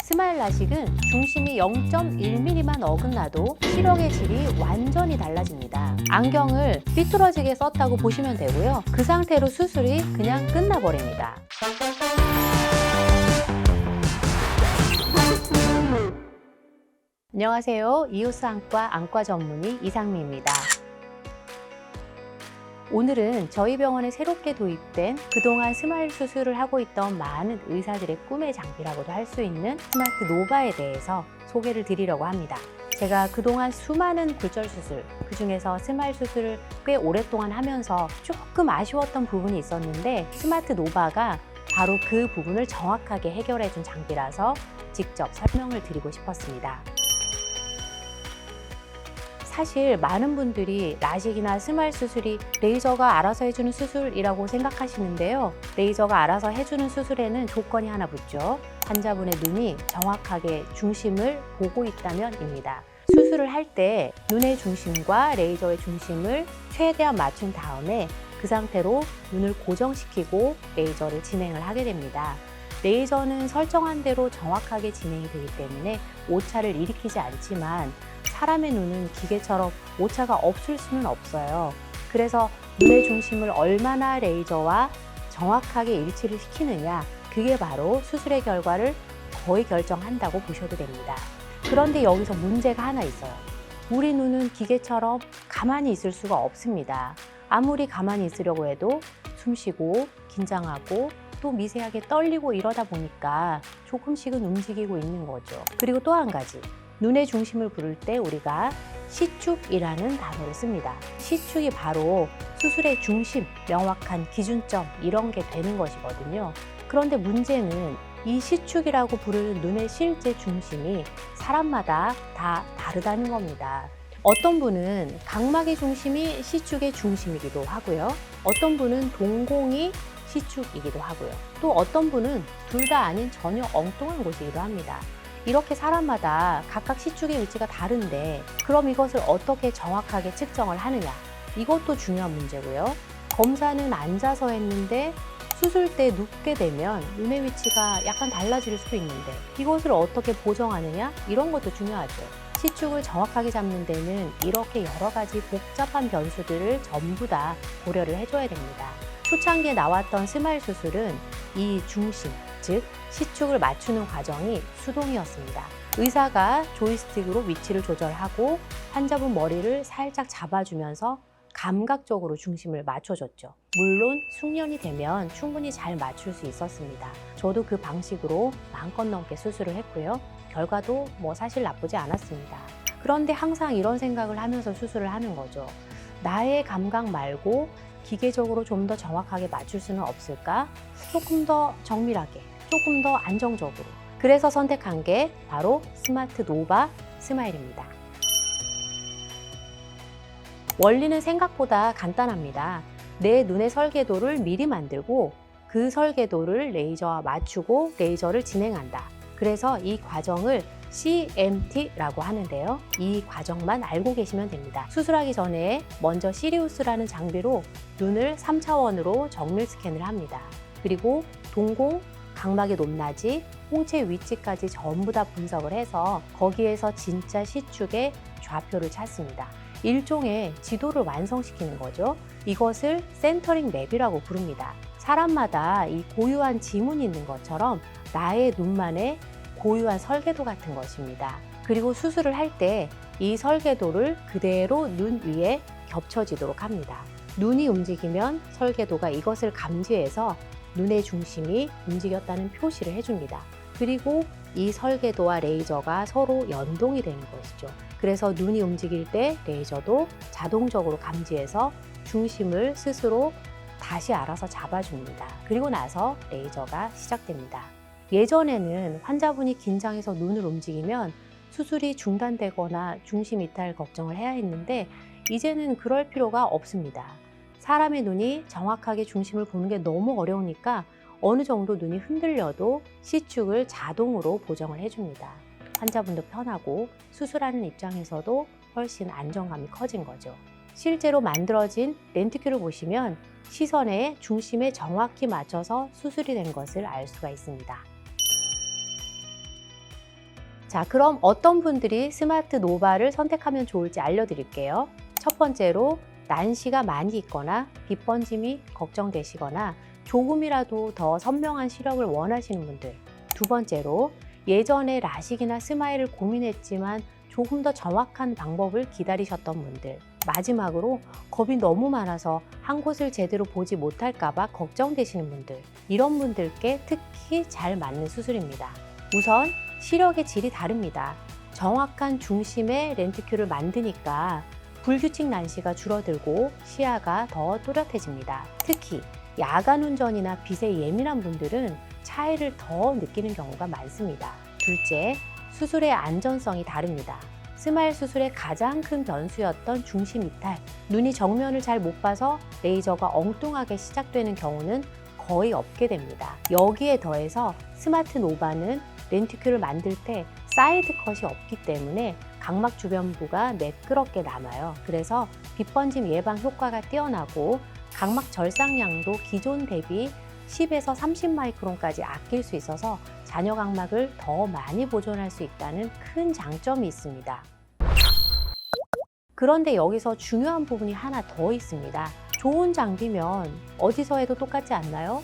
스마일 라식은 중심이 0.1mm만 어긋나도 시력의 질이 완전히 달라집니다. 안경을 삐뚤어지게 썼다고 보시면 되고요. 그 상태로 수술이 그냥 끝나버립니다. 안녕하세요. 이오스 안과 전문의 이상미입니다. 오늘은 저희 병원에 새롭게 도입된 그동안 스마일 수술을 하고 있던 많은 의사들의 꿈의 장비라고도 할 수 있는 스마트 노바에 대해서 소개를 드리려고 합니다. 제가 그동안 수많은 굴절 수술, 그중에서 스마일 수술을 꽤 오랫동안 하면서 조금 아쉬웠던 부분이 있었는데 스마트 노바가 바로 그 부분을 정확하게 해결해준 장비라서 직접 설명을 드리고 싶었습니다. 사실 많은 분들이 라식이나 스마일 수술이 레이저가 알아서 해주는 수술이라고 생각하시는데요. 레이저가 알아서 해주는 수술에는 조건이 하나 붙죠. 환자분의 눈이 정확하게 중심을 보고 있다면입니다. 수술을 할 때 눈의 중심과 레이저의 중심을 최대한 맞춘 다음에 그 상태로 눈을 고정시키고 레이저를 진행을 하게 됩니다. 레이저는 설정한 대로 정확하게 진행이 되기 때문에 오차를 일으키지 않지만 사람의 눈은 기계처럼 오차가 없을 수는 없어요. 그래서 눈의 중심을 얼마나 레이저와 정확하게 일치를 시키느냐, 그게 바로 수술의 결과를 거의 결정한다고 보셔도 됩니다. 그런데 여기서 문제가 하나 있어요. 우리 눈은 기계처럼 가만히 있을 수가 없습니다. 아무리 가만히 있으려고 해도 숨 쉬고 긴장하고 또 미세하게 떨리고 이러다 보니까 조금씩은 움직이고 있는 거죠. 그리고 또 한 가지, 눈의 중심을 부를 때 우리가 시축이라는 단어를 씁니다. 시축이 바로 수술의 중심, 명확한 기준점 이런 게 되는 것이거든요. 그런데 문제는 이 시축이라고 부르는 눈의 실제 중심이 사람마다 다 다르다는 겁니다. 어떤 분은 각막의 중심이 시축의 중심이기도 하고요. 어떤 분은 동공이 시축이기도 하고요. 또 어떤 분은 둘 다 아닌 전혀 엉뚱한 곳이기도 합니다. 이렇게 사람마다 각각 시축의 위치가 다른데 그럼 이것을 어떻게 정확하게 측정을 하느냐, 이것도 중요한 문제고요. 검사는 앉아서 했는데 수술 때 눕게 되면 눈의 위치가 약간 달라질 수도 있는데 이것을 어떻게 보정하느냐, 이런 것도 중요하죠. 시축을 정확하게 잡는 데는 이렇게 여러 가지 복잡한 변수들을 전부 다 고려를 해줘야 됩니다. 초창기에 나왔던 스마일 수술은 이 중심, 즉 시축을 맞추는 과정이 수동이었습니다. 의사가 조이스틱으로 위치를 조절하고 환자분 머리를 살짝 잡아주면서 감각적으로 중심을 맞춰줬죠. 물론 숙련이 되면 충분히 잘 맞출 수 있었습니다. 저도 그 방식으로 10,000건 넘게 수술을 했고요. 결과도 사실 나쁘지 않았습니다. 그런데 항상 이런 생각을 하면서 수술을 하는 거죠. 나의 감각 말고 기계적으로 좀 더 정확하게 맞출 수는 없을까? 조금 더 정밀하게, 조금 더 안정적으로. 그래서 선택한 게 바로 스마트 노바 스마일입니다. 원리는 생각보다 간단합니다. 내 눈의 설계도를 미리 만들고 그 설계도를 레이저와 맞추고 레이저를 진행한다. 그래서 이 과정을 CMT라고 하는데요. 이 과정만 알고 계시면 됩니다. 수술하기 전에 먼저 시리우스라는 장비로 눈을 3차원으로 정밀 스캔을 합니다. 그리고 동공, 각막의 높낮이, 홍채 위치까지 전부 다 분석을 해서 거기에서 진짜 시축의 좌표를 찾습니다. 일종의 지도를 완성시키는 거죠. 이것을 센터링 맵이라고 부릅니다. 사람마다 이 고유한 지문이 있는 것처럼 나의 눈만의 고유한 설계도 같은 것입니다. 그리고 수술을 할 때 이 설계도를 그대로 눈 위에 겹쳐지도록 합니다. 눈이 움직이면 설계도가 이것을 감지해서 눈의 중심이 움직였다는 표시를 해줍니다. 그리고 이 설계도와 레이저가 서로 연동이 되는 것이죠. 그래서 눈이 움직일 때 레이저도 자동적으로 감지해서 중심을 스스로 다시 알아서 잡아줍니다. 그리고 나서 레이저가 시작됩니다. 예전에는 환자분이 긴장해서 눈을 움직이면 수술이 중단되거나 중심 이탈 걱정을 해야 했는데 이제는 그럴 필요가 없습니다. 사람의 눈이 정확하게 중심을 보는 게 너무 어려우니까 어느 정도 눈이 흔들려도 시축을 자동으로 보정을 해줍니다. 환자분도 편하고 수술하는 입장에서도 훨씬 안정감이 커진 거죠. 실제로 만들어진 렌트큐를 보시면 시선의 중심에 정확히 맞춰서 수술이 된 것을 알 수가 있습니다. 자, 그럼 어떤 분들이 스마트 노바를 선택하면 좋을지 알려드릴게요. 첫 번째로 난시가 많이 있거나 빛 번짐이 걱정되시거나 조금이라도 더 선명한 시력을 원하시는 분들. 두 번째로 예전에 라식이나 스마일을 고민했지만 조금 더 정확한 방법을 기다리셨던 분들. 마지막으로 겁이 너무 많아서 한 곳을 제대로 보지 못할까 봐 걱정되시는 분들. 이런 분들께 특히 잘 맞는 수술입니다. 우선 시력의 질이 다릅니다. 정확한 중심의 렌트큐를 만드니까 불규칙 난시가 줄어들고 시야가 더 또렷해집니다. 특히 야간 운전이나 빛에 예민한 분들은 차이를 더 느끼는 경우가 많습니다. 둘째, 수술의 안전성이 다릅니다. 스마일 수술의 가장 큰 변수였던 중심 이탈, 눈이 정면을 잘 못 봐서 레이저가 엉뚱하게 시작되는 경우는 거의 없게 됩니다. 여기에 더해서 스마트 노바는 렌티큐를 만들 때 사이드 컷이 없기 때문에 각막 주변부가 매끄럽게 남아요. 그래서 빛 번짐 예방 효과가 뛰어나고 각막 절삭량도 기존 대비 10에서 30 마이크론까지 아낄 수 있어서 잔여 각막을 더 많이 보존할 수 있다는 큰 장점이 있습니다. 그런데 여기서 중요한 부분이 하나 더 있습니다. 좋은 장비면 어디서 해도 똑같지 않나요?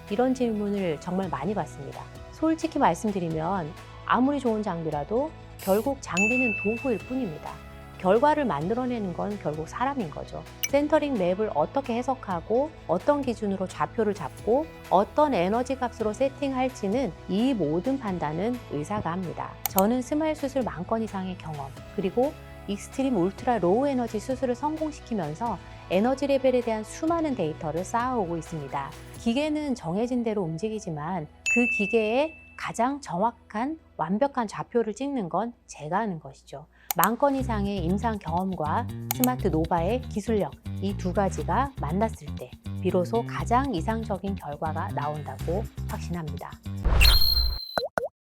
이런 질문을 정말 많이 받습니다. 솔직히 말씀드리면 아무리 좋은 장비라도 결국 장비는 도구일 뿐입니다. 결과를 만들어내는 건 결국 사람인 거죠. 센터링 맵을 어떻게 해석하고 어떤 기준으로 좌표를 잡고 어떤 에너지 값으로 세팅할지는 이 모든 판단은 의사가 합니다. 저는 스마일 수술 10,000건 이상의 경험, 그리고 익스트림 울트라 로우 에너지 수술을 성공시키면서 에너지 레벨에 대한 수많은 데이터를 쌓아오고 있습니다. 기계는 정해진 대로 움직이지만 그 기계에 가장 정확한 완벽한 좌표를 찍는 건 제가 하는 것이죠. 10,000건 이상의 임상 경험과 스마트 노바의 기술력, 이 두 가지가 만났을 때 비로소 가장 이상적인 결과가 나온다고 확신합니다.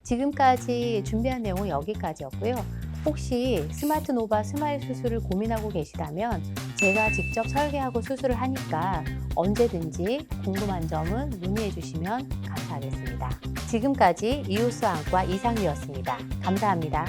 지금까지 준비한 내용은 여기까지였고요. 혹시 스마트 노바 스마일 수술을 고민하고 계시다면 제가 직접 설계하고 수술을 하니까 언제든지 궁금한 점은 문의해 주시면 감사하겠습니다. 지금까지 이오스 안과 이상미였습니다. 감사합니다.